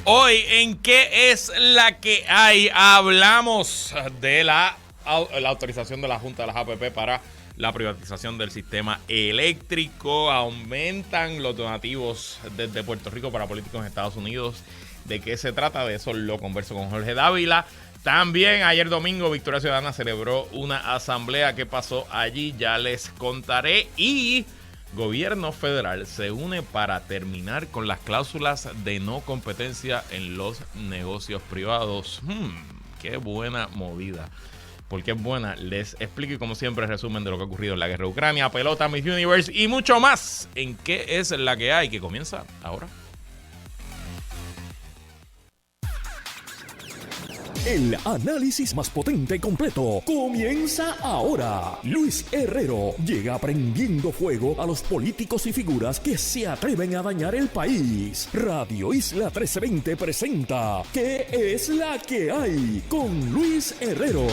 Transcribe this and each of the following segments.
Hoy en ¿Qué es la que hay? Hablamos de la autorización de la Junta de las APP para la privatización del sistema eléctrico. Aumentan los donativos desde Puerto Rico para políticos en Estados Unidos. ¿De qué se trata? De eso lo converso con Jorge Dávila. También ayer domingo Victoria Ciudadana celebró una asamblea. ¿Qué pasó allí? Ya les contaré. Y Gobierno federal se une para terminar con las cláusulas de no competencia en los negocios privados. Qué buena movida. ¿Por qué es buena? Les explico y como siempre resumen de lo que ha ocurrido en la guerra de Ucrania, pelota, Miss Universe y mucho más en ¿Qué es la que hay? Que comienza ahora. El análisis más potente y completo comienza ahora. Luis Herrero llega prendiendo fuego a los políticos y figuras que se atreven a dañar el país. Radio Isla 1320 presenta ¿Qué es la que hay? Con Luis Herrero.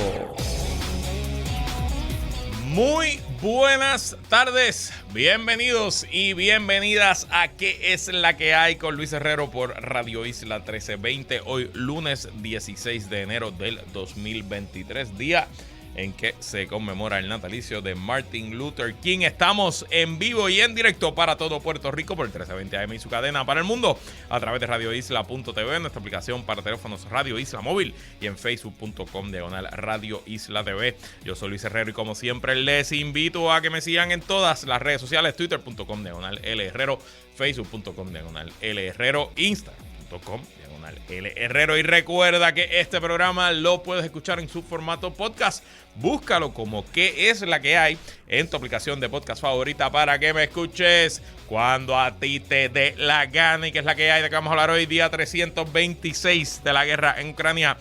Muy buenas tardes, bienvenidos y bienvenidas a ¿Qué es la que hay? Con Luis Herrero por Radio Isla 1320. Hoy lunes 16 de enero del 2023, día en que se conmemora el natalicio de Martin Luther King. Estamos en vivo y en directo para todo Puerto Rico por el 1320 AM y su cadena para el mundo a través de radioisla.tv, nuestra aplicación para teléfonos Radio Isla Móvil y en facebook.com/Radio Isla TV. Yo soy Luis Herrero y como siempre les invito a que me sigan en todas las redes sociales, twitter.com/LHerrero, facebook.com/LHerrero, instagram.com/L Herrero. Y recuerda que este programa lo puedes escuchar en su formato podcast. Búscalo como ¿Qué es la que hay? En tu aplicación de podcast favorita para que me escuches cuando a ti te dé la gana. ¿Y qué es la que hay? De que vamos a hablar hoy, día 326 de la guerra en Ucrania.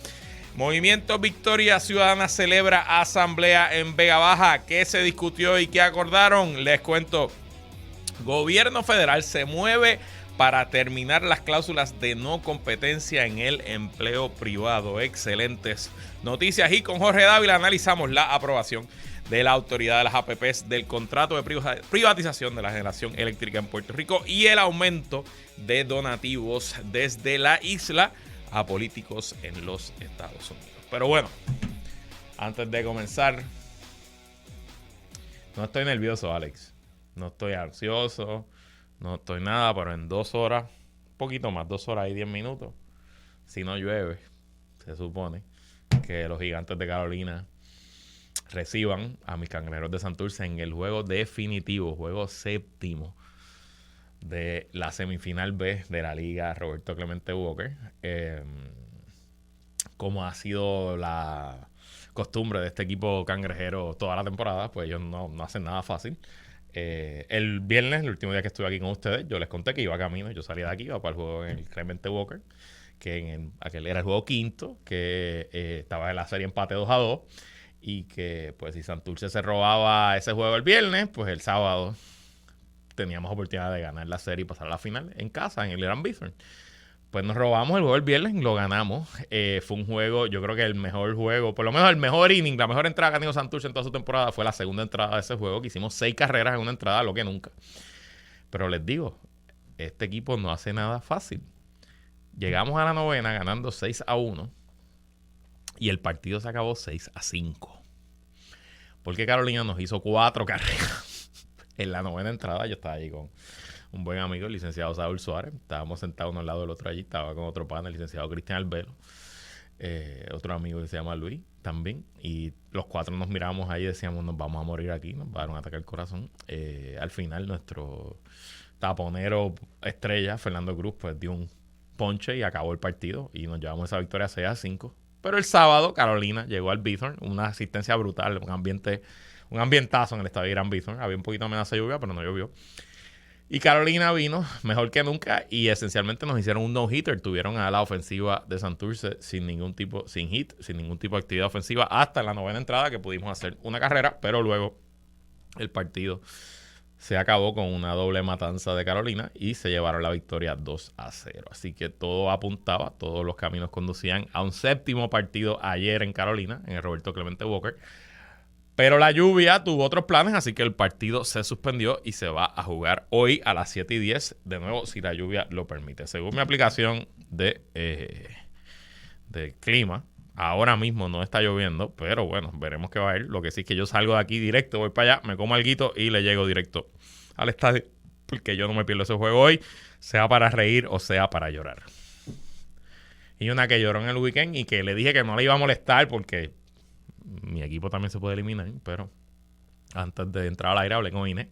Movimiento Victoria Ciudadana celebra asamblea en Vega Baja. ¿Qué se discutió y qué acordaron? Les cuento. Gobierno federal se mueve para terminar las cláusulas de no competencia en el empleo privado. Excelentes noticias. Y con Jorge Dávila analizamos la aprobación de la autoridad de las APPs del contrato de privatización de la generación eléctrica en Puerto Rico y el aumento de donativos desde la isla a políticos en los Estados Unidos. Pero bueno, antes de comenzar, no estoy nervioso, Alex. No estoy ansioso. No estoy nada, pero en 2 horas, un poquito más, 2 horas y 10 minutos, si no llueve, se supone que los Gigantes de Carolina reciban a mis Cangrejeros de Santurce en el juego definitivo, juego séptimo de la semifinal B de la Liga Roberto Clemente Walker. Como ha sido la costumbre de este equipo cangrejero toda la temporada, pues ellos no hacen nada fácil. El viernes, el último día que estuve aquí con ustedes, yo les conté que iba camino, yo salía de aquí, iba para el juego en el Clemente Walker, que aquel era el juego quinto, que estaba en la serie empate 2-2, y que pues si Santurce se robaba ese juego el viernes, pues el sábado teníamos oportunidad de ganar la serie y pasar a la final en casa, en el Irán Bithorn. Pues nos robamos el juego el viernes y lo ganamos. Fue un juego, yo creo que el mejor juego, por lo menos el mejor inning, la mejor entrada que ha tenido Santurce en toda su temporada fue la segunda entrada de ese juego, que hicimos 6 carreras en una entrada, lo que nunca. Pero les digo, este equipo no hace nada fácil. Llegamos a la novena ganando 6-1 y el partido se acabó 6-5. Porque Carolina nos hizo 4 carreras en la novena entrada. Yo estaba allí con un buen amigo, el licenciado Saúl Suárez. Estábamos sentados uno al lado del otro allí. Estaba con otro pana, el licenciado Cristian Albelo. Otro amigo que se llama Luis también. Y los 4 nos mirábamos ahí y decíamos, nos vamos a morir aquí, nos va a dar un ataque al corazón. Al final, nuestro taponero estrella, Fernando Cruz, pues dio un ponche y acabó el partido. Y nos llevamos esa victoria 6-5. Pero el sábado, Carolina llegó al Bithorn. Una asistencia brutal, un ambientazo en el estadio Irán Bithorn. Había un poquito de amenaza de lluvia, pero no llovió. Y Carolina vino mejor que nunca y esencialmente nos hicieron un no-hitter. Tuvieron a la ofensiva de Santurce sin ningún tipo de actividad ofensiva hasta la novena entrada, que pudimos hacer una carrera, pero luego el partido se acabó con una doble matanza de Carolina y se llevaron la victoria 2-0. Así que todo apuntaba, todos los caminos conducían a un séptimo partido ayer en Carolina, en el Roberto Clemente Walker, Pero la lluvia tuvo otros planes, así que el partido se suspendió y se va a jugar hoy a las 7:10, de nuevo, si la lluvia lo permite. Según mi aplicación de clima, ahora mismo no está lloviendo, pero bueno, veremos qué va a ir. Lo que sí es que yo salgo de aquí directo, voy para allá, me como alguito y le llego directo al estadio, porque yo no me pierdo ese juego hoy, sea para reír o sea para llorar. Y una que lloró en el weekend y que le dije que no le iba a molestar porque mi equipo también se puede eliminar, pero antes de entrar al aire hablé con Inés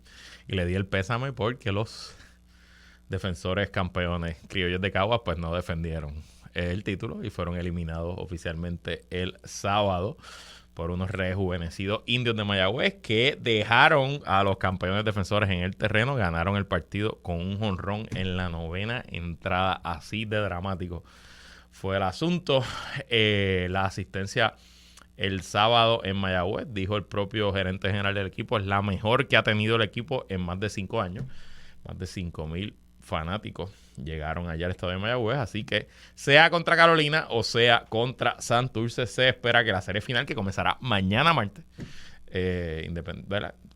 y le di el pésame porque los defensores campeones criollos de Caguas pues no defendieron el título y fueron eliminados oficialmente el sábado por unos rejuvenecidos indios de Mayagüez que dejaron a los campeones defensores en el terreno, ganaron el partido con un jonrón en la 9ª entrada, así de dramático fue el asunto. La asistencia el sábado en Mayagüez, dijo el propio gerente general del equipo, es la mejor que ha tenido el equipo en más de 5 años. Más de 5,000 fanáticos llegaron allá al estadio de Mayagüez, así que sea contra Carolina o sea contra Santurce, se espera que la serie final, que comenzará mañana martes,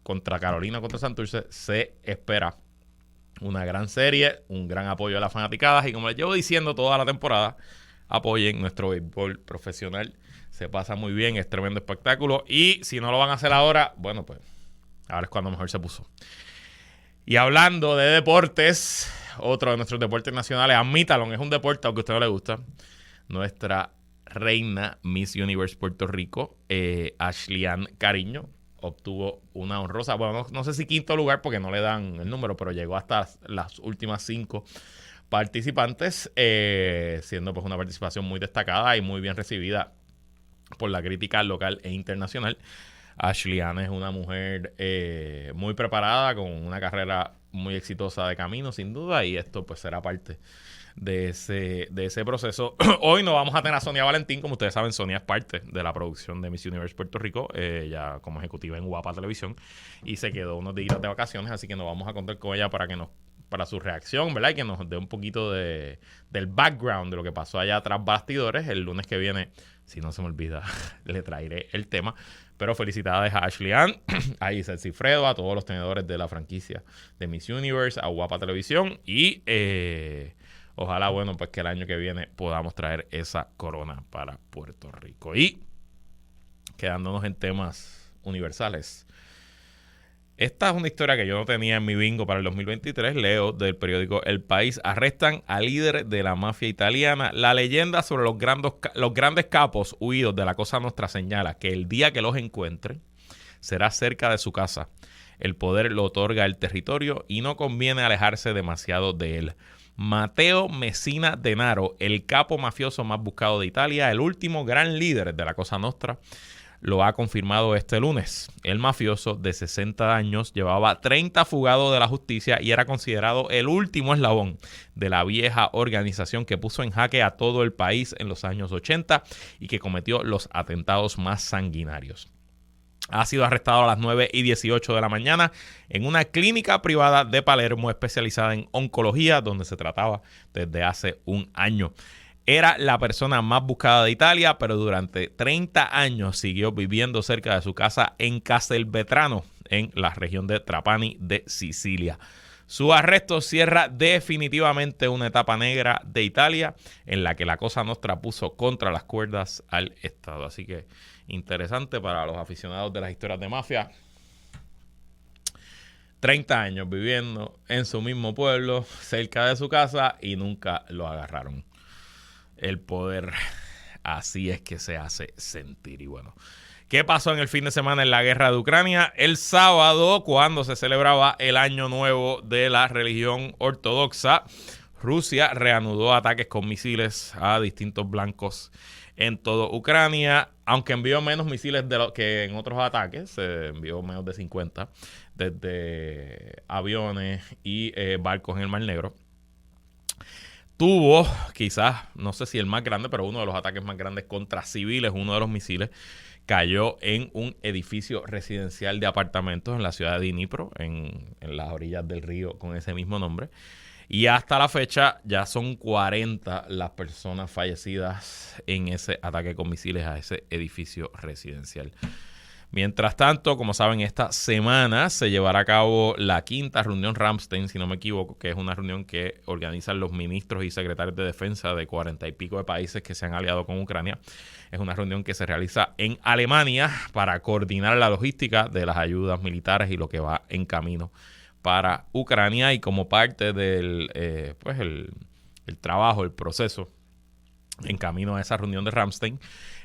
contra Carolina, contra Santurce, se espera una gran serie, un gran apoyo a las fanaticadas y como les llevo diciendo toda la temporada, apoyen nuestro béisbol profesional. Se pasa muy bien, es tremendo espectáculo. Y si no lo van a hacer ahora, bueno, pues ahora es cuando mejor se puso. Y hablando de deportes, otro de nuestros deportes nacionales, admítalo, es un deporte, aunque a usted no le gusta. Nuestra reina Miss Universe Puerto Rico, Ashley-Ann Cariño, obtuvo una honrosa, bueno, no sé si quinto lugar porque no le dan el número, pero llegó hasta las últimas 5 participantes, siendo pues una participación muy destacada y muy bien recibida por la crítica local e internacional. Ashley-Ann es una mujer muy preparada, con una carrera muy exitosa de camino, sin duda, y esto pues será parte de ese proceso. Hoy no vamos a tener a Sonia Valentín. Como ustedes saben, Sonia es parte de la producción de Miss Universe Puerto Rico, ya como ejecutiva en Guapa Televisión, y se quedó unos días de vacaciones, así que nos vamos a contar con ella para su reacción, ¿verdad? Y que nos dé un poquito del background de lo que pasó allá tras bastidores. El lunes que viene, si no se me olvida, le traeré el tema. Pero felicidades a Ashley-Ann, a Isel Cifredo, a todos los tenedores de la franquicia de Miss Universe, a Guapa Televisión y ojalá, bueno, pues que el año que viene podamos traer esa corona para Puerto Rico. Y quedándonos en temas universales, esta es una historia que yo no tenía en mi bingo para el 2023. Leo del periódico El País. Arrestan al líder de la mafia italiana. La leyenda sobre los grandes capos huidos de la Cosa Nostra señala que el día que los encuentren será cerca de su casa. El poder lo otorga el territorio y no conviene alejarse demasiado de él. Matteo Messina Denaro, el capo mafioso más buscado de Italia, el último gran líder de la Cosa Nostra, lo ha confirmado este lunes. El mafioso de 60 años llevaba 30 fugados de la justicia y era considerado el último eslabón de la vieja organización que puso en jaque a todo el país en los años 80 y que cometió los atentados más sanguinarios. Ha sido arrestado a las 9:18 de la mañana en una clínica privada de Palermo especializada en oncología, donde se trataba desde hace un año. Era la persona más buscada de Italia, pero durante 30 años siguió viviendo cerca de su casa en Castelvetrano, en la región de Trapani de Sicilia. Su arresto cierra definitivamente una etapa negra de Italia en la que la Cosa Nostra puso contra las cuerdas al Estado. Así que interesante para los aficionados de las historias de mafia. 30 años viviendo en su mismo pueblo, cerca de su casa, y nunca lo agarraron. El poder, así es que se hace sentir. Y bueno, ¿qué pasó en el fin de semana en la guerra de Ucrania? El sábado, cuando se celebraba el año nuevo de la religión ortodoxa, Rusia reanudó ataques con misiles a distintos blancos en toda Ucrania, aunque envió menos misiles de lo que en otros ataques, se envió menos de 50 desde aviones y barcos en el Mar Negro. Tuvo quizás, no sé si el más grande, pero uno de los ataques más grandes contra civiles. Uno de los misiles cayó en un edificio residencial de apartamentos en la ciudad de Dnipro, en las orillas del río con ese mismo nombre. Y hasta la fecha ya son 40 las personas fallecidas en ese ataque con misiles a ese edificio residencial. Mientras tanto, como saben, esta semana se llevará a cabo la 5ª reunión Ramstein, si no me equivoco, que es una reunión que organizan los ministros y secretarios de defensa de 40 y pico de países que se han aliado con Ucrania. Es una reunión que se realiza en Alemania para coordinar la logística de las ayudas militares y lo que va en camino para Ucrania, y como parte del el trabajo, el proceso en camino a esa reunión de Ramstein,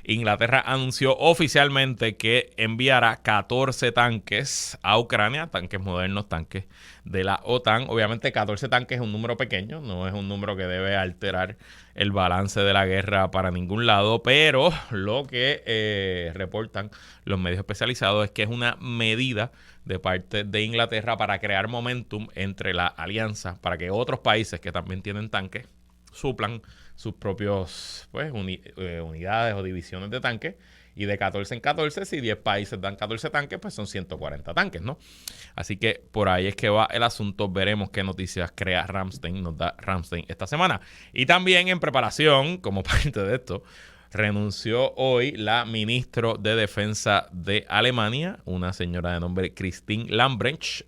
Inglaterra anunció oficialmente que enviará 14 tanques a Ucrania, tanques modernos, tanques de la OTAN. Obviamente 14 tanques es un número pequeño, no es un número que debe alterar el balance de la guerra para ningún lado, pero lo que reportan los medios especializados es que es una medida de parte de Inglaterra para crear momentum entre la alianza, para que otros países que también tienen tanques suplan sus propios unidades o divisiones de tanques, y de 14 en 14, si 10 países dan 14 tanques, pues son 140 tanques, ¿no? Así que por ahí es que va el asunto. Veremos qué noticias nos da Ramstein esta semana. Y también en preparación, como parte de esto, renunció hoy la ministra de Defensa de Alemania, una señora de nombre Christine Lambrecht.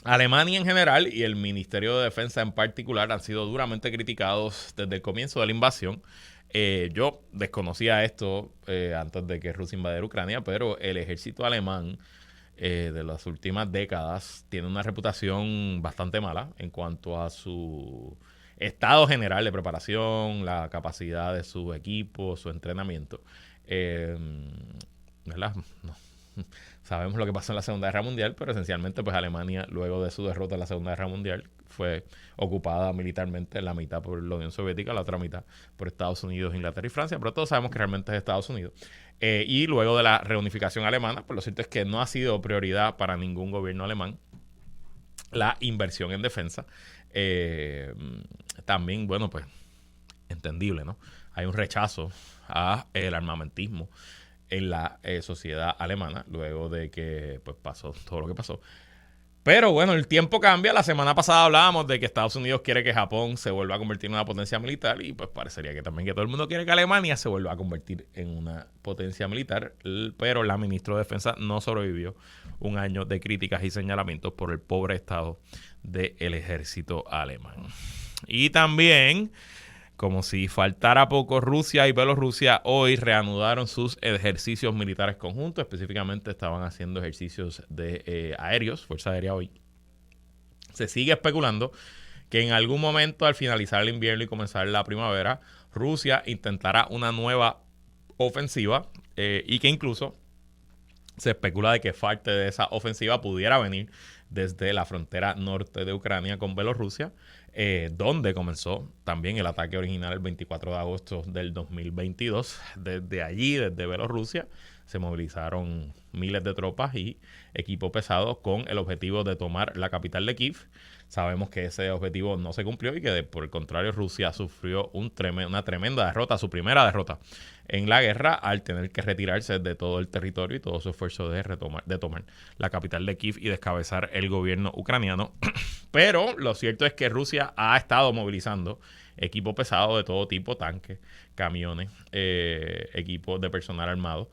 Alemania en general y el Ministerio de Defensa en particular han sido duramente criticados desde el comienzo de la invasión. Yo desconocía esto antes de que Rusia invadiera Ucrania, pero el ejército alemán de las últimas décadas tiene una reputación bastante mala en cuanto a su estado general de preparación, la capacidad de su equipo, su entrenamiento. ¿Verdad? No. Sabemos lo que pasó en la Segunda Guerra Mundial, pero esencialmente pues Alemania, luego de su derrota en la Segunda Guerra Mundial, fue ocupada militarmente, la mitad por la Unión Soviética, la otra mitad por Estados Unidos, Inglaterra y Francia, pero todos sabemos que realmente es Estados Unidos. Y luego de la reunificación alemana, pues lo cierto es que no ha sido prioridad para ningún gobierno alemán la inversión en defensa. También, bueno, pues entendible, ¿no? Hay un rechazo a el armamentismo en la sociedad alemana, luego de que pues pasó todo lo que pasó. Pero bueno, el tiempo cambia. La semana pasada hablábamos de que Estados Unidos quiere que Japón se vuelva a convertir en una potencia militar, y pues parecería que también que todo el mundo quiere que Alemania se vuelva a convertir en una potencia militar, pero la ministra de Defensa no sobrevivió un año de críticas y señalamientos por el pobre estado del ejército alemán. Y también, como si faltara poco, Rusia y Bielorrusia hoy reanudaron sus ejercicios militares conjuntos. Específicamente estaban haciendo ejercicios de aéreos, Fuerza Aérea hoy. Se sigue especulando que en algún momento, al finalizar el invierno y comenzar la primavera, Rusia intentará una nueva ofensiva y que incluso se especula de que parte de esa ofensiva pudiera venir desde la frontera norte de Ucrania con Bielorrusia, donde comenzó también el ataque original el 24 de agosto del 2022. Desde allí, desde Bielorrusia, se movilizaron miles de tropas y equipo pesado con el objetivo de tomar la capital de Kiev. Sabemos que ese objetivo no se cumplió y que, por el contrario, Rusia sufrió una tremenda derrota, su primera derrota en la guerra, al tener que retirarse de todo el territorio y todo su esfuerzo de tomar la capital de Kiev y descabezar el gobierno ucraniano. Pero lo cierto es que Rusia ha estado movilizando equipo pesado de todo tipo, tanques, camiones, equipos de personal armado,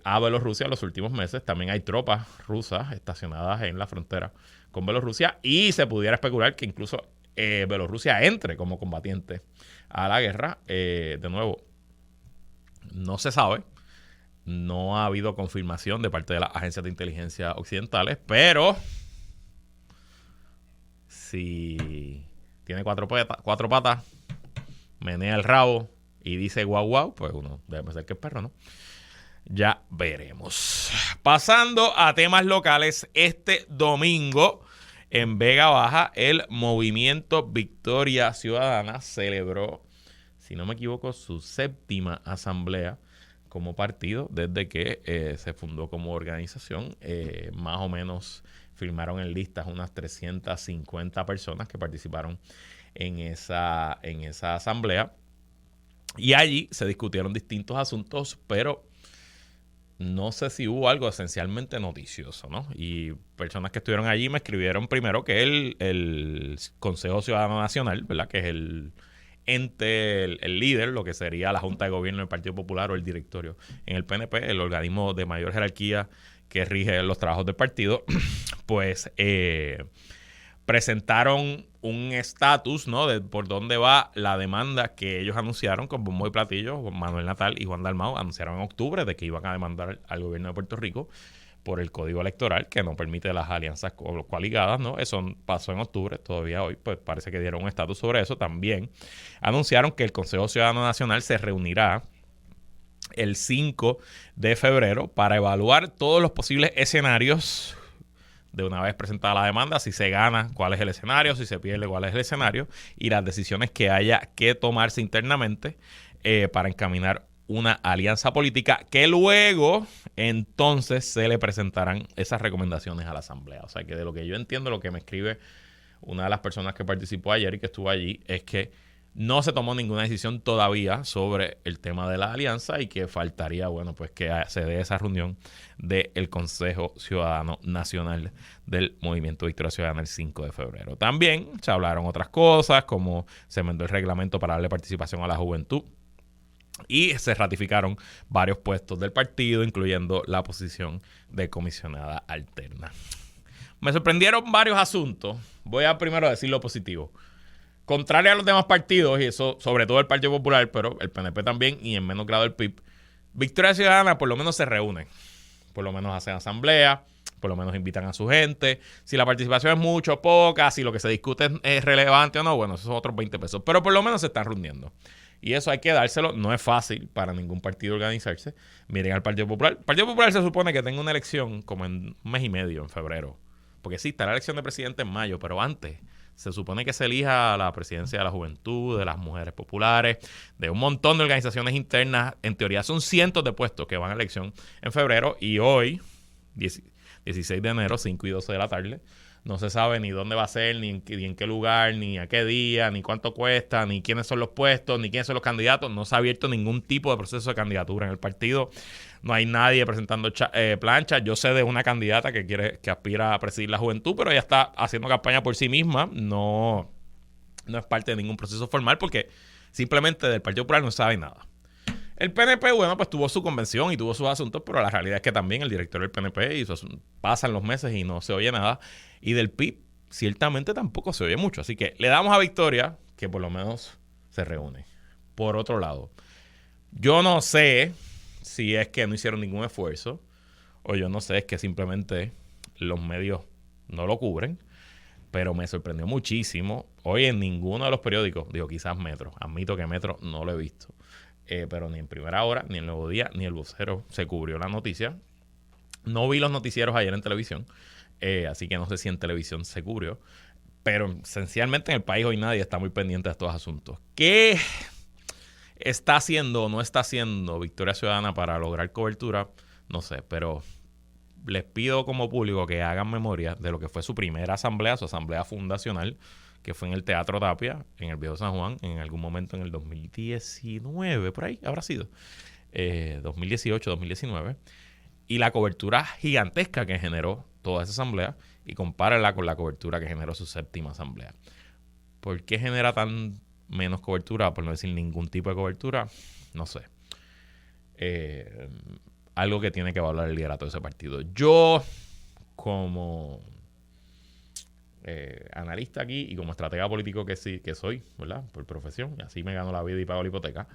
a Bielorrusia en los últimos meses. También hay tropas rusas estacionadas en la frontera con Bielorrusia, y se pudiera especular que incluso Bielorrusia entre como combatiente a la guerra. De nuevo, no se sabe, no ha habido confirmación de parte de las agencias de inteligencia occidentales, pero si tiene cuatro patas, menea el rabo y dice guau guau, pues uno debe pensar que es perro, ¿no? Ya veremos. Pasando a temas locales, este domingo en Vega Baja, el Movimiento Victoria Ciudadana celebró, si no me equivoco, su 7ª asamblea como partido desde que se fundó como organización. Más o menos firmaron en listas unas 350 personas que participaron en esa asamblea. Y allí se discutieron distintos asuntos, pero no sé si hubo algo esencialmente noticioso, ¿no? Y personas que estuvieron allí me escribieron primero que el Consejo Ciudadano Nacional, ¿verdad? Que es entre el líder, lo que sería la Junta de Gobierno del Partido Popular o el directorio en el PNP, el organismo de mayor jerarquía que rige los trabajos del partido, pues presentaron un estatus, ¿no?, de por dónde va la demanda que ellos anunciaron con bombo y platillo. Manuel Natal y Juan Dalmau anunciaron en octubre de que iban a demandar al gobierno de Puerto Rico por el código electoral que no permite las alianzas coaligadas, ¿no? Eso pasó en octubre, todavía hoy pues parece que dieron un estatus sobre eso. También anunciaron que el Consejo Ciudadano Nacional se reunirá el 5 de febrero para evaluar todos los posibles escenarios de una vez presentada la demanda, si se gana, cuál es el escenario, si se pierde, cuál es el escenario, y las decisiones que haya que tomarse internamente para encaminar una alianza política que luego entonces se le presentarán esas recomendaciones a la Asamblea. O sea que de lo que yo entiendo, lo que me escribe una de las personas que participó ayer y que estuvo allí, es que no se tomó ninguna decisión todavía sobre el tema de la alianza y que faltaría, bueno, pues que se dé esa reunión del Consejo Ciudadano Nacional del Movimiento Victoria Ciudadana el 5 de febrero. También se hablaron otras cosas, como se enmendó el reglamento para darle participación a la juventud y se ratificaron varios puestos del partido, incluyendo la posición de comisionada alterna. Me sorprendieron varios asuntos. Voy a primero decir lo positivo. Contrario a los demás partidos, y eso sobre todo el Partido Popular, pero el PNP también y en menos grado el PIB, Victoria Ciudadana por lo menos se reúnen, por lo menos hacen asamblea, por lo menos invitan a su gente. Si la participación es mucho o poca, si lo que se discute es relevante o no, bueno, esos son otros 20 pesos, pero por lo menos se están reuniendo. Y eso hay que dárselo, no es fácil para ningún partido organizarse. Miren al Partido Popular. El Partido Popular se supone que tenga una elección como en un mes y medio, en febrero, porque sí, está la elección de presidente en mayo, pero antes se supone que se elija la presidencia de la juventud, de las mujeres populares, de un montón de organizaciones internas. En teoría son cientos de puestos que van a elección en febrero y hoy, 16 de enero, 5 y 12 de la tarde, no se sabe ni dónde va a ser, ni en qué lugar, ni a qué día, ni cuánto cuesta, ni quiénes son los puestos, ni quiénes son los candidatos. No se ha abierto ningún tipo de proceso de candidatura en el partido. No hay nadie presentando planchas. Yo sé de una candidata que aspira a presidir la juventud, pero ella está haciendo campaña por sí misma. No es parte de ningún proceso formal porque simplemente del Partido Popular no sabe nada. El PNP, bueno, pues tuvo su convención y tuvo sus asuntos, pero la realidad es que también el director del PNP y pasan los meses y no se oye nada. Y del PIB, ciertamente tampoco se oye mucho. Así que le damos a Victoria que por lo menos se reúne. Por otro lado, yo no sé si es que no hicieron ningún esfuerzo o yo no sé, es que simplemente los medios no lo cubren, pero me sorprendió muchísimo. Hoy en ninguno de los periódicos, digo quizás Metro, admito que Metro no lo he visto, pero ni en Primera Hora, ni el Nuevo Día, ni el Vocero se cubrió la noticia. No vi los noticieros ayer en televisión, así que no sé si en televisión se cubrió, pero esencialmente en el país hoy nadie está muy pendiente de estos asuntos. ¿Qué está haciendo o no está haciendo Victoria Ciudadana para lograr cobertura? No sé, pero les pido como público que hagan memoria de lo que fue su primera asamblea, su asamblea fundacional, que fue en el Teatro Tapia, en el Viejo San Juan, en algún momento en el 2019, por ahí habrá sido, 2018, 2019, y la cobertura gigantesca que generó toda esa asamblea, y compárala con la cobertura que generó su séptima asamblea. ¿Por qué genera tan menos cobertura? Por no decir ningún tipo de cobertura, no sé. Algo que tiene que evaluar el liderato de ese partido. Yo, como analista aquí y como estratega político que soy, ¿verdad? Por profesión, y así me gano la vida y pago la hipoteca,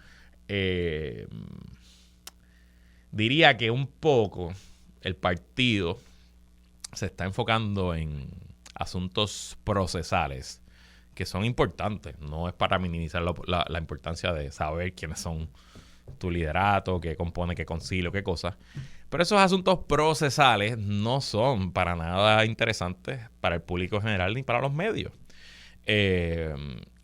diría que un poco el partido se está enfocando en asuntos procesales que son importantes. No es para minimizar la importancia de saber quiénes son tu liderato, qué compone, qué concilio, qué cosas. Pero esos asuntos procesales no son para nada interesantes para el público general ni para los medios.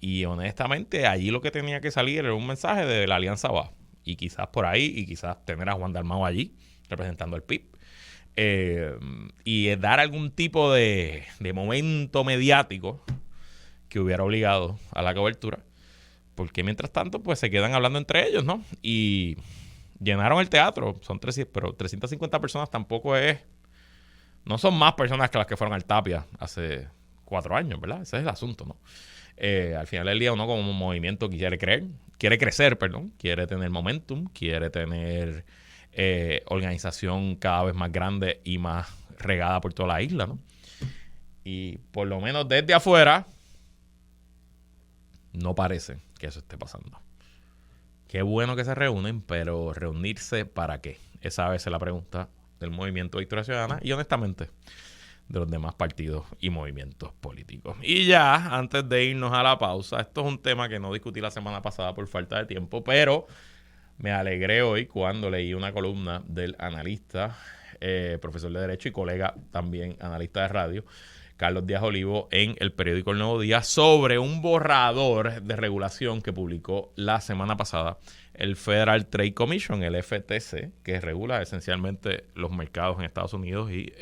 Y honestamente, allí lo que tenía que salir era un mensaje de la Alianza Va. Y quizás por ahí, y quizás tener a Juan Dalmau allí, representando al PIB. Y dar algún tipo de momento mediático que hubiera obligado a la cobertura. Porque mientras tanto, pues se quedan hablando entre ellos, ¿no? Y llenaron el teatro, son 300, pero 350 personas tampoco es... No son más personas que las que fueron al Tapia hace 4 años, ¿verdad? Ese es el asunto, ¿no? al final del día uno como movimiento quiere crecer, quiere tener momentum, quiere tener organización cada vez más grande y más regada por toda la isla, ¿no? Y por lo menos desde afuera no parece que eso esté pasando. Qué bueno que se reúnen, pero ¿reunirse para qué? Esa a veces es la pregunta del Movimiento Victoria Ciudadana y honestamente de los demás partidos y movimientos políticos. Y ya, antes de irnos a la pausa, esto es un tema que no discutí la semana pasada por falta de tiempo, pero me alegré hoy cuando leí una columna del analista, profesor de Derecho y colega también analista de radio, Carlos Díaz Olivo, en el periódico El Nuevo Día, sobre un borrador de regulación que publicó la semana pasada el Federal Trade Commission, el FTC, que regula esencialmente los mercados en Estados Unidos y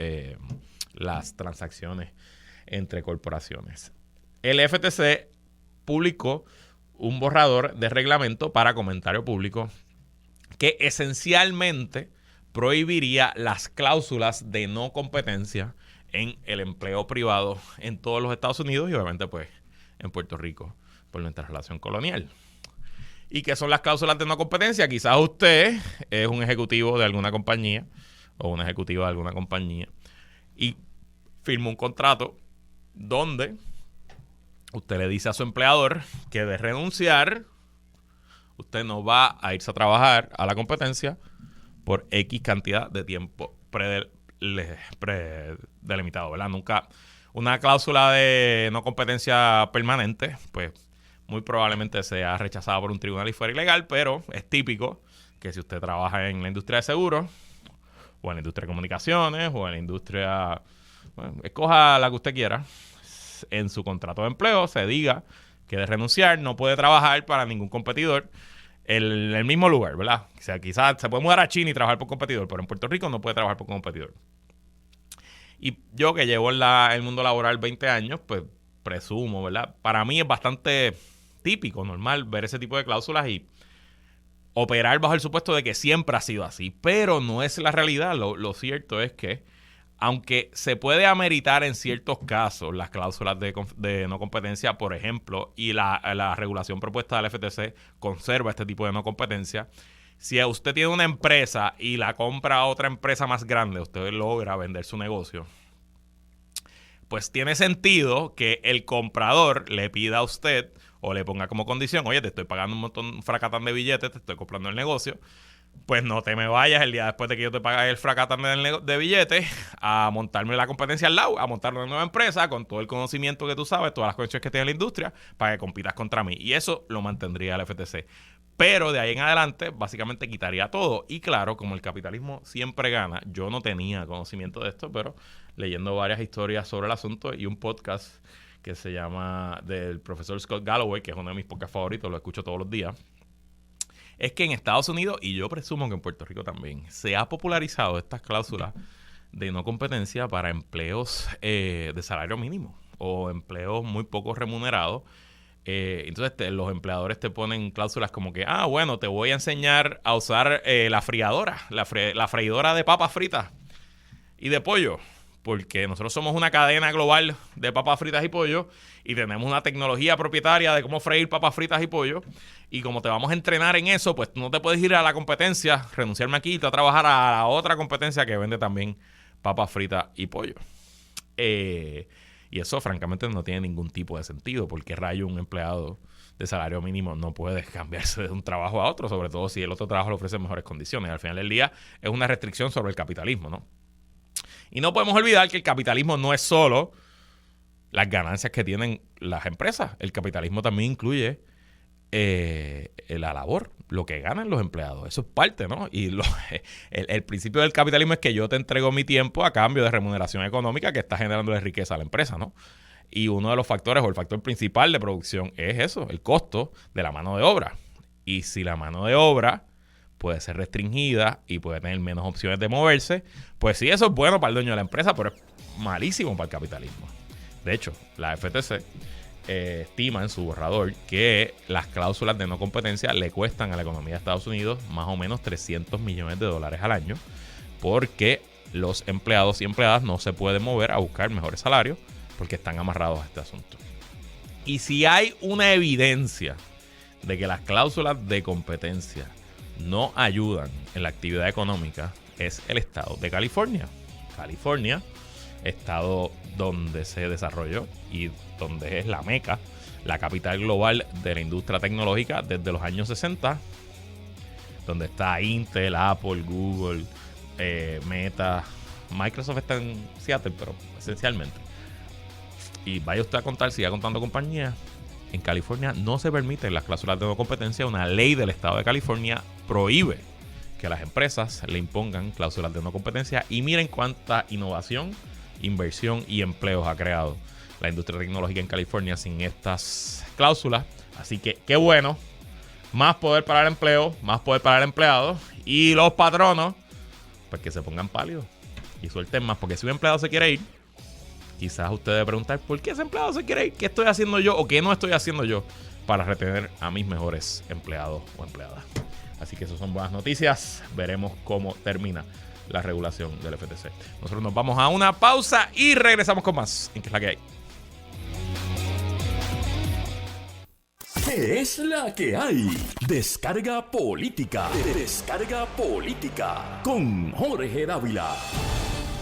las transacciones entre corporaciones. El FTC publicó un borrador de reglamento para comentario público que esencialmente prohibiría las cláusulas de no competencia en el empleo privado en todos los Estados Unidos y obviamente pues en Puerto Rico por nuestra relación colonial. ¿Y qué son las cláusulas de no competencia? Quizás usted es un ejecutivo de alguna compañía o una ejecutiva de alguna compañía y firma un contrato donde usted le dice a su empleador que de renunciar usted no va a irse a trabajar a la competencia por X cantidad de tiempo delimitado, ¿verdad? Nunca una cláusula de no competencia permanente, pues muy probablemente sea rechazada por un tribunal y fuera ilegal, pero es típico que si usted trabaja en la industria de seguros o en la industria de comunicaciones o en la industria, bueno, escoja la que usted quiera, en su contrato de empleo se diga que de renunciar no puede trabajar para ningún competidor en el mismo lugar, ¿verdad? O sea, quizás se puede mudar a China y trabajar por competidor, pero en Puerto Rico no puede trabajar por competidor. Y yo que llevo en el mundo laboral 20 años, pues presumo, ¿verdad? Para mí es bastante típico, normal, ver ese tipo de cláusulas y operar bajo el supuesto de que siempre ha sido así. Pero no es la realidad. Lo cierto es que, aunque se puede ameritar en ciertos casos las cláusulas de no competencia, por ejemplo, y la regulación propuesta del FTC conserva este tipo de no competencia, si usted tiene una empresa y la compra a otra empresa más grande, usted logra vender su negocio, pues tiene sentido que el comprador le pida a usted o le ponga como condición, oye, te estoy pagando un fracatán de billetes, te estoy comprando el negocio, pues no te me vayas el día después de que yo te pague el fracatán de billetes a montarme la competencia al lado, a montar una nueva empresa con todo el conocimiento que tú sabes, todas las conexiones que tiene la industria, para que compitas contra mí. Y eso lo mantendría el FTC. Pero de ahí en adelante, básicamente quitaría todo. Y claro, como el capitalismo siempre gana, yo no tenía conocimiento de esto, pero leyendo varias historias sobre el asunto y un podcast que se llama del profesor Scott Galloway, que es uno de mis podcasts favoritos, lo escucho todos los días, es que en Estados Unidos, y yo presumo que en Puerto Rico también, se ha popularizado estas cláusulas de no competencia para empleos de salario mínimo o empleos muy poco remunerados. Entonces los empleadores te ponen cláusulas como que, bueno, te voy a enseñar a usar la friadora, la freidora de papas fritas y de pollo, porque nosotros somos una cadena global de papas fritas y pollo y tenemos una tecnología propietaria de cómo freír papas fritas y pollo, y como te vamos a entrenar en eso, pues tú no te puedes ir a la competencia, renunciarme aquí y a trabajar a la otra competencia que vende también papas fritas y pollo. Y eso francamente no tiene ningún tipo de sentido, porque rayo un empleado de salario mínimo no puede cambiarse de un trabajo a otro, sobre todo si el otro trabajo le ofrece mejores condiciones. Al final del día es una restricción sobre el capitalismo, ¿no? Y no podemos olvidar que el capitalismo no es solo las ganancias que tienen las empresas. El capitalismo también incluye la labor, lo que ganan los empleados. Eso es parte, ¿no? Y el principio del capitalismo es que yo te entrego mi tiempo a cambio de remuneración económica que está generándole riqueza a la empresa, ¿no? Y uno de los factores o el factor principal de producción es eso, el costo de la mano de obra. Y si la mano de obra puede ser restringida y puede tener menos opciones de moverse, pues sí, eso es bueno para el dueño de la empresa, pero es malísimo para el capitalismo. De hecho, la FTC estima en su borrador que las cláusulas de no competencia le cuestan a la economía de Estados Unidos más o menos $300 millones al año, porque los empleados y empleadas no se pueden mover a buscar mejores salarios porque están amarrados a este asunto. Y si hay una evidencia de que las cláusulas de competencia no ayudan en la actividad económica, es el estado de California. California, estado donde se desarrolló y donde es la meca, la capital global de la industria tecnológica desde los años 60, donde está Intel, Apple, Google, Meta. Microsoft está en Seattle, pero esencialmente. Y vaya usted a contar, siga contando compañías. En California no se permiten las cláusulas de no competencia. Una ley del estado de California prohíbe que las empresas le impongan cláusulas de no competencia. Y miren cuánta innovación, inversión y empleos ha creado la industria tecnológica en California sin estas cláusulas. Así que qué bueno. Más poder para el empleo, más poder para el empleado. Y los patronos, pues que se pongan pálidos y suelten más. Porque si un empleado se quiere ir, quizás usted debe preguntar, ¿por qué ese empleado se quiere ir? ¿Qué estoy haciendo yo o qué no estoy haciendo yo para retener a mis mejores empleados o empleadas? Así que esas son buenas noticias. Veremos cómo termina la regulación del FTC. Nosotros nos vamos a una pausa y regresamos con más en ¿Qué es la que hay? ¿Qué es la que hay? Descarga política. Descarga política con Jorge Dávila.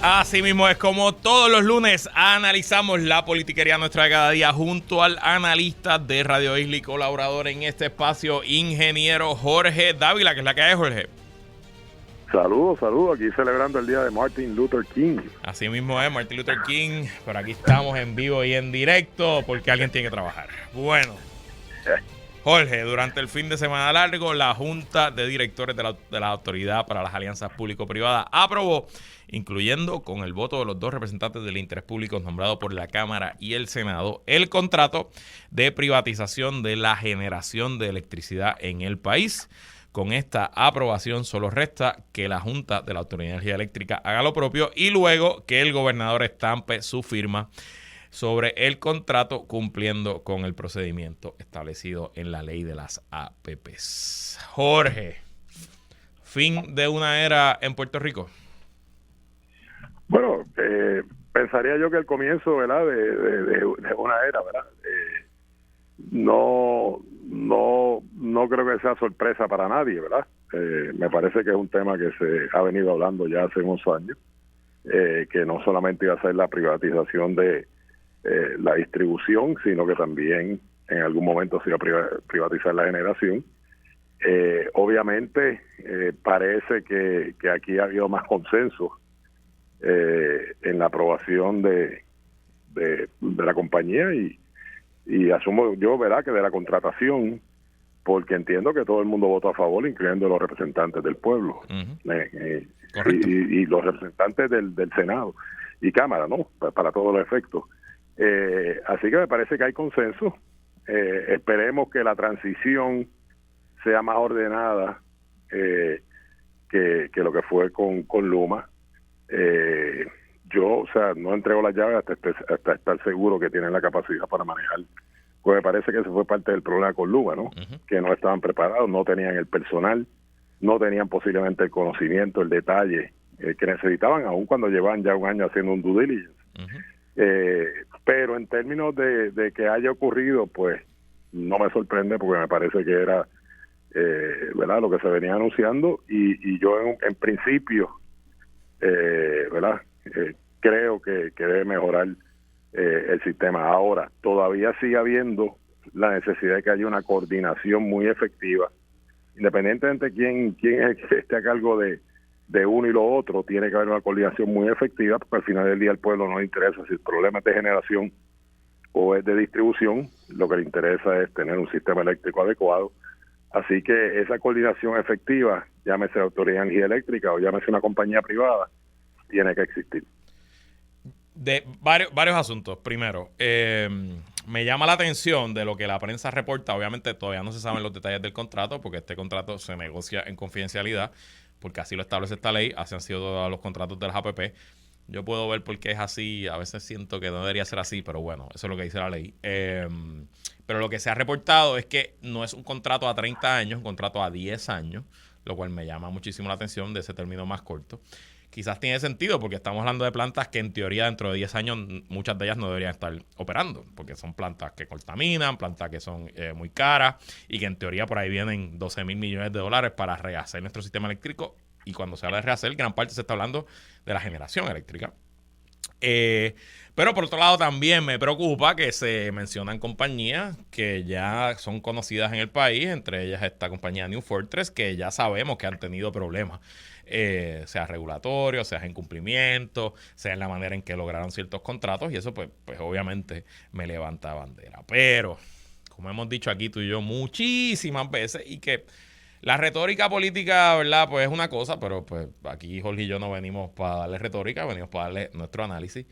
Así mismo es, como todos los lunes analizamos la politiquería nuestra de cada día junto al analista de Radio Isla y colaborador en este espacio, ingeniero Jorge Dávila. ¿Qué es la que hay, Jorge? Saludos, aquí celebrando el día de Martin Luther King. Así mismo es, Martin Luther King, pero aquí estamos en vivo y en directo porque alguien tiene que trabajar. Bueno, Jorge, durante el fin de semana largo, la Junta de Directores de la Autoridad para las Alianzas Público-Privadas aprobó, incluyendo con el voto de los dos representantes del interés público nombrados por la Cámara y el Senado, el contrato de privatización de la generación de electricidad en el país. Con esta aprobación solo resta que la Junta de la Autoridad de Energía Eléctrica haga lo propio y luego que el gobernador estampe su firma sobre el contrato cumpliendo con el procedimiento establecido en la ley de las APPs. Jorge, fin de una era en Puerto Rico. Bueno, pensaría yo que el comienzo, ¿verdad?, de una era, ¿verdad? No creo que sea sorpresa para nadie, ¿verdad? Me parece que es un tema que se ha venido hablando ya hace unos años, que no solamente iba a ser la privatización de la distribución, sino que también en algún momento se iba a privatizar la generación. Obviamente parece que aquí ha habido más consenso en la aprobación de la compañía y asumo yo, ¿verdad?, que de la contratación, porque entiendo que todo el mundo votó a favor, incluyendo los representantes del pueblo. Y los representantes del Senado y Cámara, ¿no?, para todos los efectos. Así que me parece que hay consenso. Esperemos que la transición sea más ordenada que lo que fue con Luma. Yo, o sea, no entrego las llaves hasta estar seguro que tienen la capacidad para manejar. Pues me parece que ese fue parte del problema con Luma, ¿no? Que no estaban preparados, no tenían el personal, no tenían posiblemente el conocimiento, el detalle que necesitaban, aun cuando llevaban ya un año haciendo un due diligence. Pero en términos de que haya ocurrido, pues no me sorprende porque me parece que era ¿verdad?, lo que se venía anunciando y yo en principio ¿verdad?, creo que debe mejorar el sistema. Ahora, todavía sigue habiendo la necesidad de que haya una coordinación muy efectiva, independientemente de quién es el que esté a cargo de uno y lo otro. Tiene que haber una coordinación muy efectiva, porque al final del día al pueblo no le interesa si el problema es de generación o es de distribución. Lo que le interesa es tener un sistema eléctrico adecuado. Así que esa coordinación efectiva, llámese Autoridad de Energía Eléctrica o llámese una compañía privada, tiene que existir. De varios asuntos. Primero, me llama la atención de lo que la prensa reporta. Obviamente todavía no se saben los detalles del contrato, porque este contrato se negocia en confidencialidad, porque así lo establece esta ley. Así han sido todos los contratos de las APP. Yo puedo ver por qué es así. A veces siento que no debería ser así, pero bueno, eso es lo que dice la ley. Pero lo que se ha reportado es que no es un contrato a 30 años, un contrato a 10 años, lo cual me llama muchísimo la atención de ese término más corto. quizás tiene sentido porque estamos hablando de plantas que en teoría dentro de 10 años muchas de ellas no deberían estar operando, porque son plantas que contaminan, plantas que son muy caras y que en teoría por ahí vienen 12 mil millones de dólares para rehacer nuestro sistema eléctrico. Y cuando se habla de rehacer, gran parte se está hablando de la generación eléctrica. Pero por otro lado también me preocupa que se mencionan compañías que ya son conocidas en el país, entre ellas esta compañía New Fortress, que ya sabemos que han tenido problemas, sea regulatorio, sea en cumplimiento, sea en la manera en que lograron ciertos contratos, y eso pues obviamente me levanta bandera. Pero, como hemos dicho aquí tú y yo muchísimas veces, y que la retórica política, ¿verdad? Pues es una cosa, pero pues aquí Jorge y yo no venimos para darle retórica, venimos para darle nuestro análisis.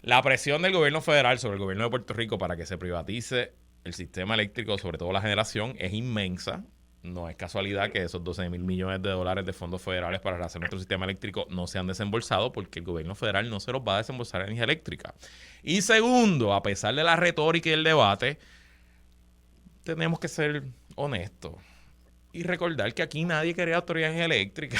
La presión del gobierno federal sobre el gobierno de Puerto Rico para que se privatice el sistema eléctrico, sobre todo la generación, es inmensa. No es casualidad que esos 12 mil millones de dólares de fondos federales para hacer nuestro sistema eléctrico no se han desembolsado, porque el gobierno federal no se los va a desembolsar en energía eléctrica. Y segundo, a pesar de la retórica y el debate, tenemos que ser honestos y recordar que aquí nadie quería autoridad de energía eléctrica.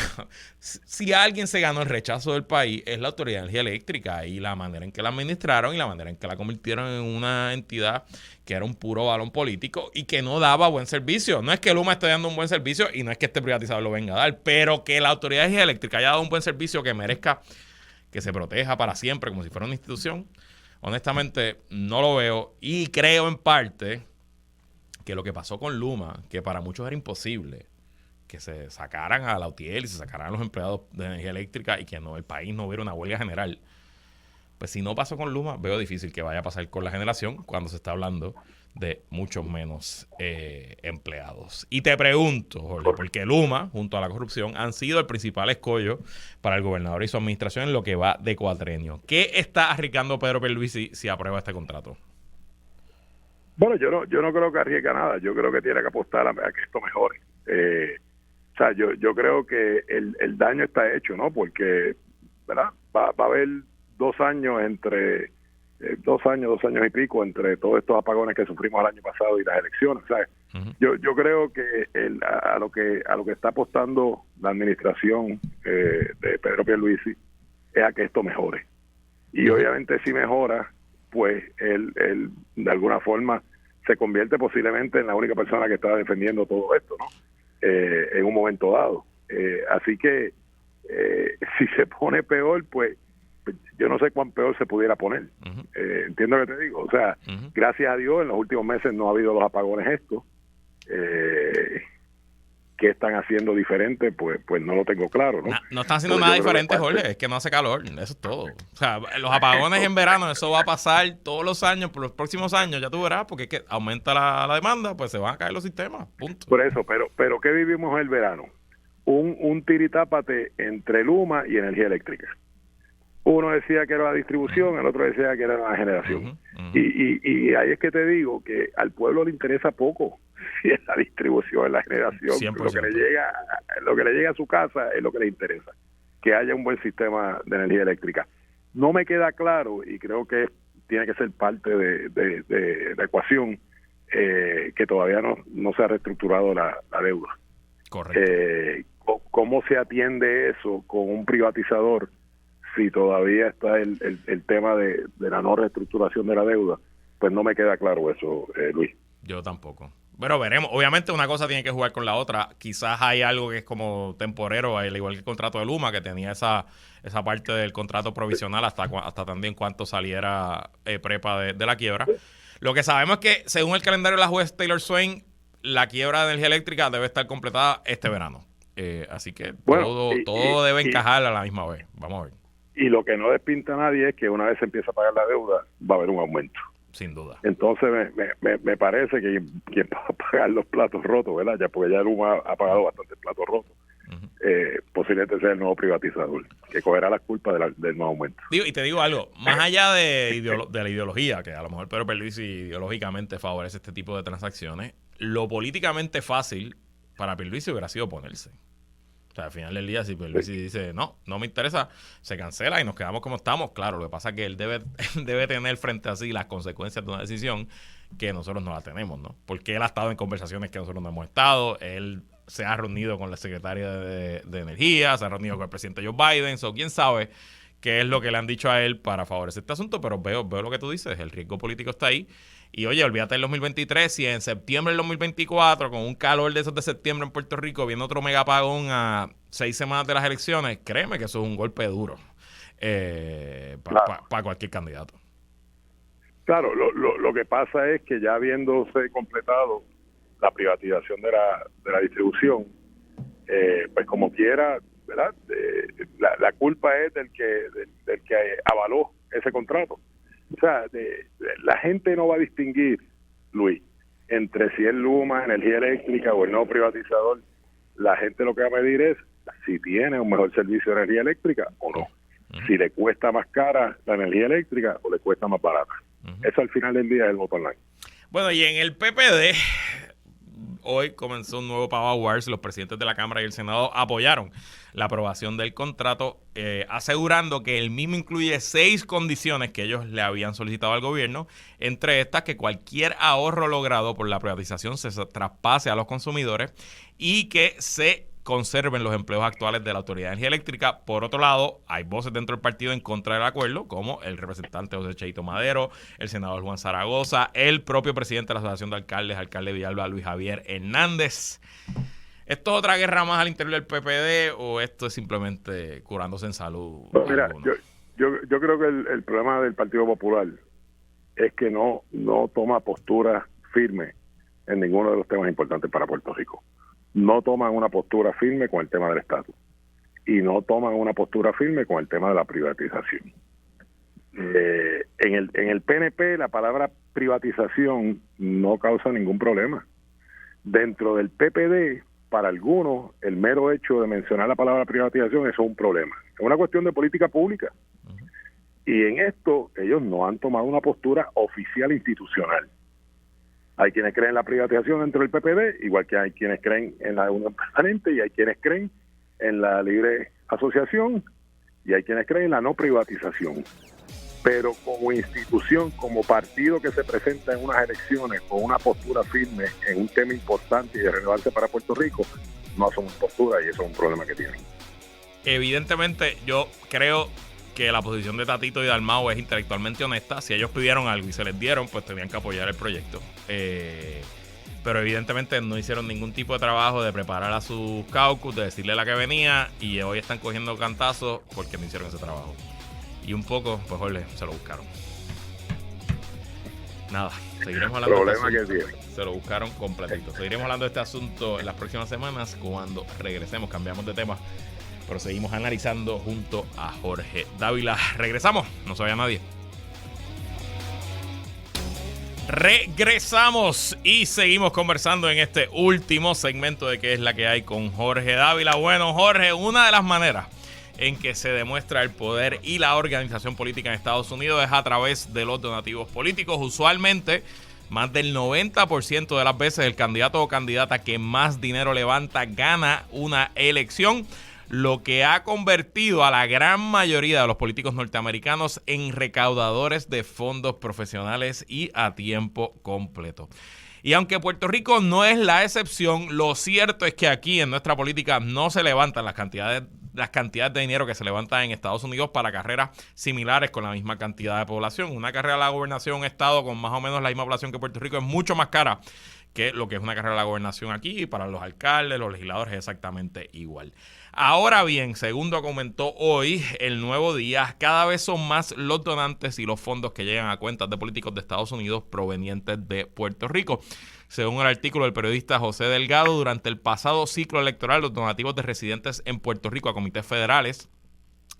Si alguien se ganó el rechazo del país, es la autoridad de energía eléctrica, y la manera en que la administraron y la manera en que la convirtieron en una entidad que era un puro balón político y que no daba buen servicio. No es que Luma esté dando un buen servicio y no es que este privatizador lo venga a dar, pero que la autoridad de energía eléctrica haya dado un buen servicio que merezca que se proteja para siempre como si fuera una institución, honestamente no lo veo, y creo en parte que lo que pasó con Luma, que para muchos era imposible, que se sacaran a la UTIEL y se sacaran a los empleados de energía eléctrica y que no, el país no hubiera una huelga general, pues si no pasó con Luma, veo difícil que vaya a pasar con la generación cuando se está hablando de muchos menos empleados. Y te pregunto, Jorge, porque Luma, junto a la corrupción, han sido el principal escollo para el gobernador y su administración en lo que va de cuatrenio. ¿Qué está arriesgando Pedro Pierluisi si aprueba este contrato? Bueno, yo no creo que arriesgue nada. Yo creo que tiene que apostar a que esto mejore. O sea, yo creo que el daño está hecho, ¿no? Porque, ¿verdad? Va a haber 2 años entre 2 años y pico entre todos estos apagones que sufrimos el año pasado y las elecciones. ¿Sabes? Uh-huh. Yo creo que a lo que está apostando la administración de Pedro Pierluisi es a que esto mejore. Y obviamente si mejora, pues él de alguna forma se convierte posiblemente en la única persona que está defendiendo todo esto, ¿no? En un momento dado. Así que si se pone peor, pues yo no sé cuán peor se pudiera poner. Uh-huh. Entiendo lo que te digo. O sea, uh-huh, gracias a Dios en los últimos meses no ha habido los apagones estos. ¿Qué están haciendo diferente? Pues no lo tengo claro, ¿no? No están haciendo nada diferente, Jorge, es que no hace calor, eso es todo. O sea, los apagones en verano, eso va a pasar todos los años, por los próximos años, ya tú verás, porque es que aumenta la demanda, pues se van a caer los sistemas, punto. Por eso, pero ¿qué vivimos el verano? Un tiritápate entre Luma y energía eléctrica. Uno decía que era la distribución, el otro decía que era la generación. Uh-huh, uh-huh. Y ahí es que te digo que al pueblo le interesa poco si es la distribución, es la generación. 100%. Lo que le llega a su casa es lo que le interesa, que haya un buen sistema de energía eléctrica. No me queda claro, y creo que tiene que ser parte de la ecuación, que todavía no se ha reestructurado la deuda. Correcto. ¿Cómo se atiende eso con un privatizador si todavía está el tema de la no reestructuración de la deuda? Pues no me queda claro eso, Luis. Yo tampoco. Pero veremos. Obviamente una cosa tiene que jugar con la otra. Quizás hay algo que es como temporero, al igual que el contrato de Luma, que tenía esa parte del contrato provisional hasta también cuánto saliera prepa de la quiebra. Lo que sabemos es que, según el calendario de la juez Taylor Swain, la quiebra de energía eléctrica debe estar completada este verano. Así que todo debe encajar a la misma vez. Vamos a ver. Y lo que no despinta a nadie es que una vez se empieza a pagar la deuda, va a haber un aumento. Sin duda. Entonces me parece que quien va a pagar los platos rotos, ¿verdad? Ya porque ya Luma ha pagado bastante platos rotos. Uh-huh. Posiblemente sea el nuevo privatizador que cogerá las culpas del nuevo aumento. Y te digo algo, más allá de la ideología, que a lo mejor Pedro Pierluisi ideológicamente favorece este tipo de transacciones, lo políticamente fácil para Pierluisi hubiera sido oponerse. O sea, al final del día, si Pierluisi dice, no me interesa, se cancela y nos quedamos como estamos. Claro, lo que pasa es que él debe tener frente a sí las consecuencias de una decisión que nosotros no la tenemos, ¿no? Porque él ha estado en conversaciones que nosotros no hemos estado. Él se ha reunido con la secretaria de Energía, se ha reunido con el presidente Joe Biden, o quién sabe qué es lo que le han dicho a él para favorecer este asunto, pero veo lo que tú dices, el riesgo político está ahí. Y oye, olvídate del 2023, si en septiembre del 2024, con un calor de esos de septiembre en Puerto Rico, viene otro megapagón a 6 semanas de las elecciones, créeme que eso es un golpe duro para cualquier candidato. Claro, lo que pasa es que ya habiéndose completado la privatización de la distribución, pues como quiera, ¿verdad? La culpa es del que avaló ese contrato. O sea, la gente no va a distinguir, Luis, entre si es Luma, Energía Eléctrica o el nuevo privatizador. La gente lo que va a medir es si tiene un mejor servicio de energía eléctrica o no. Si le cuesta más cara la energía eléctrica o le cuesta más barata. Eso al final del día es el voto online. Bueno, y en el PPD, hoy comenzó un nuevo Power Wars. Los presidentes de la Cámara y el Senado apoyaron la aprobación del contrato, asegurando que el mismo incluye 6 condiciones que ellos le habían solicitado al gobierno, entre estas que cualquier ahorro logrado por la privatización se traspase a los consumidores y que se conserven los empleos actuales de la Autoridad de Energía Eléctrica. Por otro lado, hay voces dentro del partido en contra del acuerdo, como el representante José Cheito Madero, el senador Juan Zaragoza, el propio presidente de la Asociación de Alcaldes, alcalde de Villalba, Luis Javier Hernández. ¿Esto es otra guerra más al interior del PPD o esto es simplemente curándose en salud? Pues mira, yo creo que el problema del Partido Popular es que no toma postura firme en ninguno de los temas importantes para Puerto Rico. No toman una postura firme con el tema del estatus y no toman una postura firme con el tema de la privatización. En el PNP la palabra privatización no causa ningún problema. Dentro del PPD, para algunos, el mero hecho de mencionar la palabra privatización eso es un problema. Es una cuestión de política pública. Y en esto ellos no han tomado una postura oficial institucional. Hay quienes creen en la privatización dentro del PPD, igual que hay quienes creen en la unión permanente, y hay quienes creen en la libre asociación, y hay quienes creen en la no privatización. Pero como institución, como partido que se presenta en unas elecciones con una postura firme en un tema importante y de relevancia para Puerto Rico, no asumen postura y eso es un problema que tienen. Evidentemente, yo creo que la posición de Tatito y Dalmau es intelectualmente honesta. Si ellos pidieron algo y se les dieron, pues tenían que apoyar el proyecto. Pero evidentemente no hicieron ningún tipo de trabajo de preparar a sus caucus, de decirle la que venía, y hoy están cogiendo cantazos porque no hicieron ese trabajo. Y un poco, pues Jorge, se lo buscaron. Nada, seguiremos hablando de este asunto. Se lo buscaron completito. Seguiremos hablando de este asunto en las próximas semanas cuando regresemos. Cambiamos de tema, pero seguimos analizando junto a Jorge Dávila. Regresamos, no se vaya nadie. Regresamos y seguimos conversando en este último segmento de qué es la que hay con Jorge Dávila. Bueno, Jorge, una de las maneras en que se demuestra el poder y la organización política en Estados Unidos es a través de los donativos políticos. Usualmente, más del 90% de las veces el candidato o candidata que más dinero levanta gana una elección, lo que ha convertido a la gran mayoría de los políticos norteamericanos en recaudadores de fondos profesionales y a tiempo completo. Y aunque Puerto Rico no es la excepción, lo cierto es que aquí en nuestra política no se levantan las cantidades de dinero que se levantan en Estados Unidos para carreras similares con la misma cantidad de población. Una carrera a la gobernación en un estado con más o menos la misma población que Puerto Rico es mucho más cara que lo que es una carrera a la gobernación aquí, y para los alcaldes, los legisladores es exactamente igual. Ahora bien, según documentó hoy El Nuevo Día, cada vez son más los donantes y los fondos que llegan a cuentas de políticos de Estados Unidos provenientes de Puerto Rico. Según el artículo del periodista José Delgado, durante el pasado ciclo electoral, los donativos de residentes en Puerto Rico a comités federales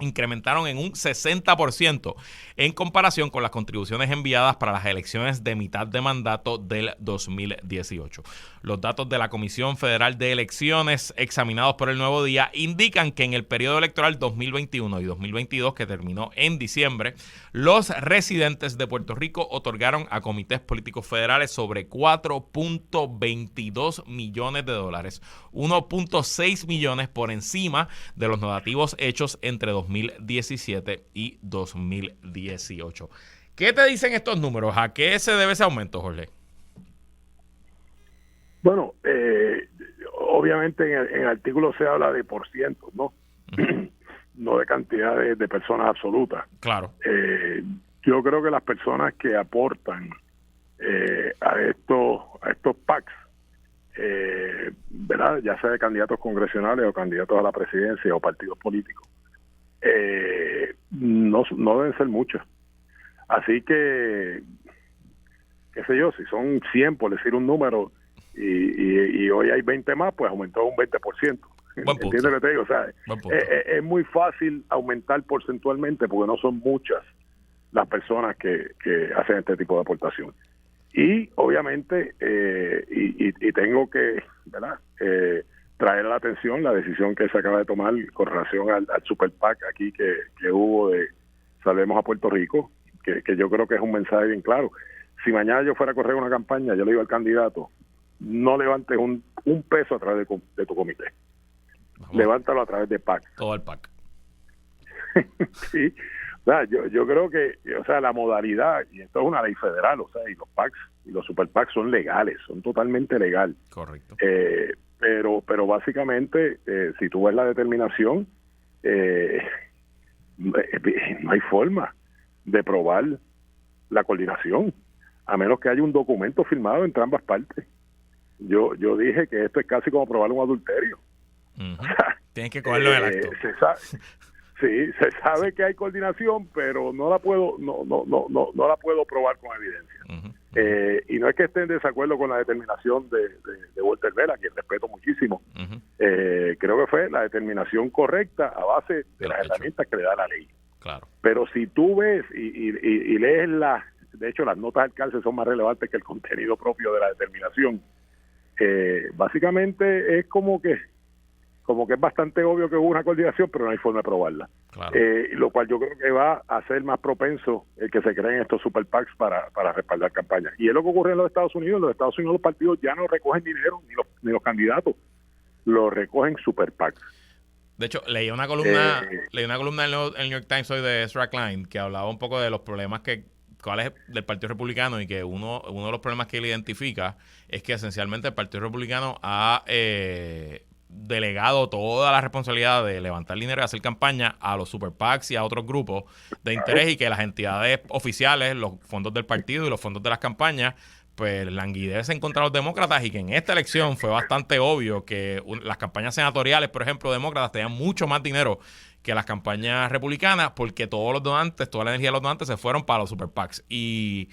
incrementaron en un 60% en comparación con las contribuciones enviadas para las elecciones de mitad de mandato del 2018. Los datos de la Comisión Federal de Elecciones examinados por El Nuevo Día indican que en el periodo electoral 2021 y 2022, que terminó en diciembre, los residentes de Puerto Rico otorgaron a comités políticos federales sobre $4.22 millones, 1.6 millones por encima de los donativos hechos entre 2017 y 2018. ¿Qué te dicen estos números? ¿A qué se debe ese aumento, Jorge? Bueno, obviamente en el artículo se habla de por cientos, ¿no? No de cantidad de personas absolutas. Claro. Yo creo que las personas que aportan a estos PACs, ¿verdad? Ya sea de candidatos congresionales o candidatos a la presidencia o partidos políticos, no deben ser muchos. Así que, qué sé yo, si son 100, por decir un número, y hoy hay 20 más, pues aumentó un 20%. ¿Entiendes lo que te digo? O sea, es muy fácil aumentar porcentualmente porque no son muchas las personas que hacen este tipo de aportación. Y obviamente, y tengo que, ¿verdad? Traer a la atención la decisión que se acaba de tomar con relación al Super PAC aquí que hubo de Salvemos a Puerto Rico, que yo creo que es un mensaje bien claro. Si mañana yo fuera a correr una campaña, yo le digo al candidato, no levantes un peso a través de tu comité. Vamos. Levántalo a través de PAC. Todo el PAC. Sí. O sea, yo creo que, o sea, la modalidad, y esto es una ley federal, o sea, y los PACs y los super PACs son legales, son totalmente legales. Correcto. Pero básicamente, si tú ves la determinación, no hay forma de probar la coordinación, a menos que haya un documento firmado entre ambas partes. Yo dije que esto es casi como probar un adulterio. Uh-huh. O sea, tienes que cogerlo en el acto. Sí, se sabe que hay coordinación, pero no la puedo probar con evidencia. Uh-huh. Y no es que esté en desacuerdo con la determinación de Walter Vela, quien respeto muchísimo. Uh-huh. Creo que fue la determinación correcta a base de las herramientas que le da la ley. Claro. Pero si tú ves y lees de hecho las notas del cárcel son más relevantes que el contenido propio de la determinación. Básicamente es como que es bastante obvio que hubo una coordinación, pero no hay forma de probarla. Claro. Lo cual yo creo que va a ser más propenso el que se creen estos super PACs para respaldar campañas. Y es lo que ocurre en los Estados Unidos. En los Estados Unidos los partidos ya no recogen dinero, ni los candidatos, lo recogen super PACs. De hecho, leí una columna en el New York Times hoy de Ezra Klein que hablaba un poco de los problemas cuáles del Partido Republicano, y que uno de los problemas que él identifica es que esencialmente el Partido Republicano ha delegado toda la responsabilidad de levantar dinero y hacer campaña a los super PACs y a otros grupos de interés, y que las entidades oficiales, los fondos del partido y los fondos de las campañas, pues languidecen contra los demócratas, y que en esta elección fue bastante obvio que las campañas senatoriales, por ejemplo, demócratas, tenían mucho más dinero que las campañas republicanas, porque todos los donantes, toda la energía de los donantes se fueron para los super PACs. Y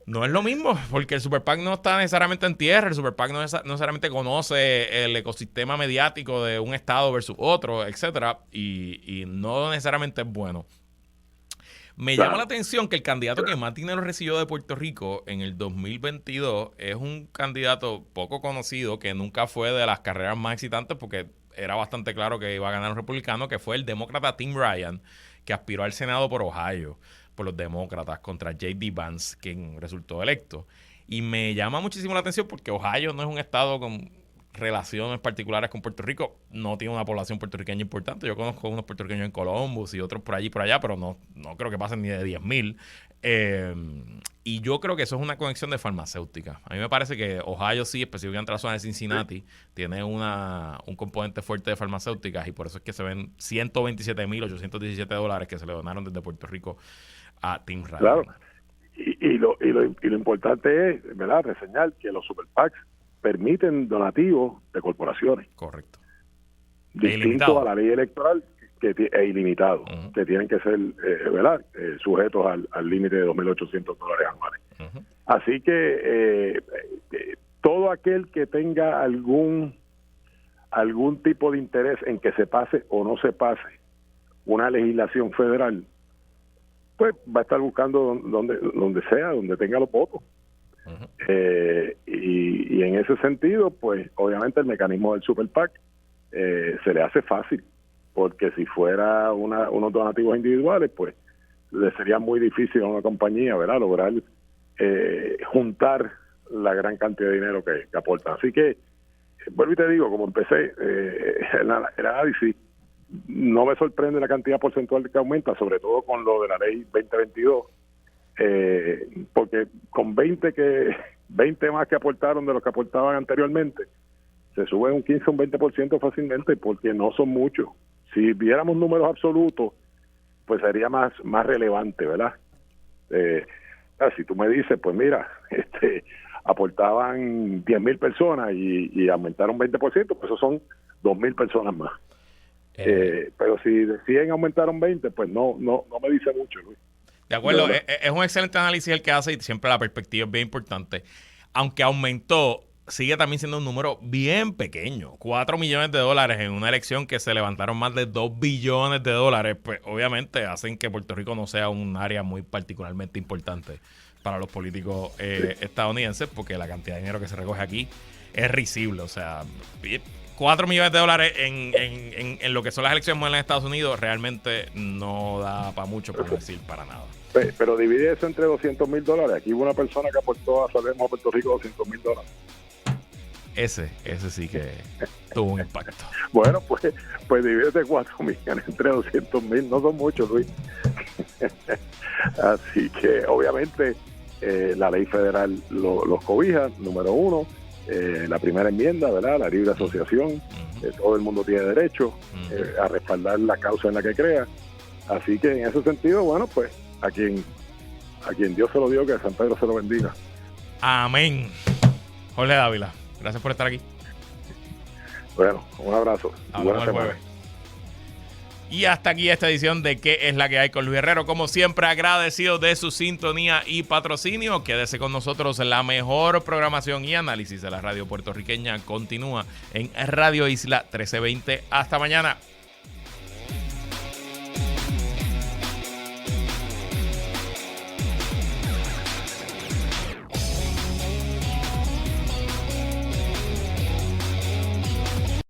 no es lo mismo, porque el super PAC no está necesariamente en tierra, el super PAC no necesariamente conoce el ecosistema mediático de un estado versus otro, etcétera, y no necesariamente es bueno. Me llama la atención que el candidato que más dinero recibió de Puerto Rico en el 2022 es un candidato poco conocido, que nunca fue de las carreras más excitantes, porque era bastante claro que iba a ganar un republicano, que fue el demócrata Tim Ryan, que aspiró al Senado por Ohio, por los demócratas, contra J.D. Vance, quien resultó electo. Y me llama muchísimo la atención porque Ohio no es un estado con relaciones particulares con Puerto Rico, no tiene una población puertorriqueña importante. Yo conozco unos puertorriqueños en Columbus y otros por allí y por allá, pero no creo que pasen ni de 10,000. Y yo creo que eso es una conexión de farmacéutica. A mí me parece que Ohio sí, específicamente la zona de Cincinnati, tiene un componente fuerte de farmacéuticas, y por eso es que se ven $127,817 que se le donaron desde Puerto Rico a Tim Ryan. Claro. Y lo importante es, ¿verdad?, reseñar que los super PACs permiten donativos de corporaciones. Correcto. Distinto a la ley electoral es ilimitado, uh-huh, que tienen que ser, ¿verdad?, sujetos al límite de $2,800 anuales. Uh-huh. Así que todo aquel que tenga algún tipo de interés en que se pase o no se pase una legislación federal, pues va a estar buscando donde sea, donde tenga los votos. Uh-huh. Y en ese sentido, pues obviamente el mecanismo del Super PAC se le hace fácil, porque si fuera unos donativos individuales, pues le sería muy difícil a una compañía, ¿verdad?, lograr juntar la gran cantidad de dinero que aportan. Así que, vuelvo y te digo, como empecé el análisis, no me sorprende la cantidad porcentual que aumenta, sobre todo con lo de la ley 2022, porque con 20 más que aportaron de los que aportaban anteriormente, se sube un 15 o un 20% fácilmente, porque no son muchos. Si viéramos números absolutos, pues sería más relevante, ¿verdad? Si tú me dices, pues mira, aportaban 10,000 personas y aumentaron 20%, pues eso son 2,000 personas más. Pero si de 100 aumentaron 20, pues no me dice mucho, Luis. De acuerdo, es un excelente análisis el que hace y siempre la perspectiva es bien importante. Aunque aumentó, sigue también siendo un número bien pequeño. 4 millones de dólares en una elección que se levantaron más de 2 billones de dólares, pues obviamente hacen que Puerto Rico no sea un área muy particularmente importante para los políticos estadounidenses, porque la cantidad de dinero que se recoge aquí es risible. O sea, 4 millones de dólares en lo que son las elecciones modernas en Estados Unidos realmente no da para mucho, por no decir para nada. Pero divide eso entre $200,000. Aquí hubo una persona que aportó a Salvemos a Puerto Rico $200,000. Ese sí que tuvo un impacto. Bueno, pues divide 4 millones entre 200,000. No son muchos, Luis. Así que obviamente la ley federal los cobija, número uno. La primera enmienda, ¿verdad? La libre asociación. Todo el mundo tiene derecho a respaldar la causa en la que crea. Así que en ese sentido, bueno, pues a quien Dios se lo dio, que San Pedro se lo bendiga. Amén. Jorge Dávila, gracias por estar aquí. Bueno, un abrazo. Buenas semanas. Y hasta aquí esta edición de ¿Qué es la que hay con Luis Herrero? Como siempre, agradecido de su sintonía y patrocinio. Quédese con nosotros. La mejor programación y análisis de la radio puertorriqueña continúa en Radio Isla 1320. Hasta mañana.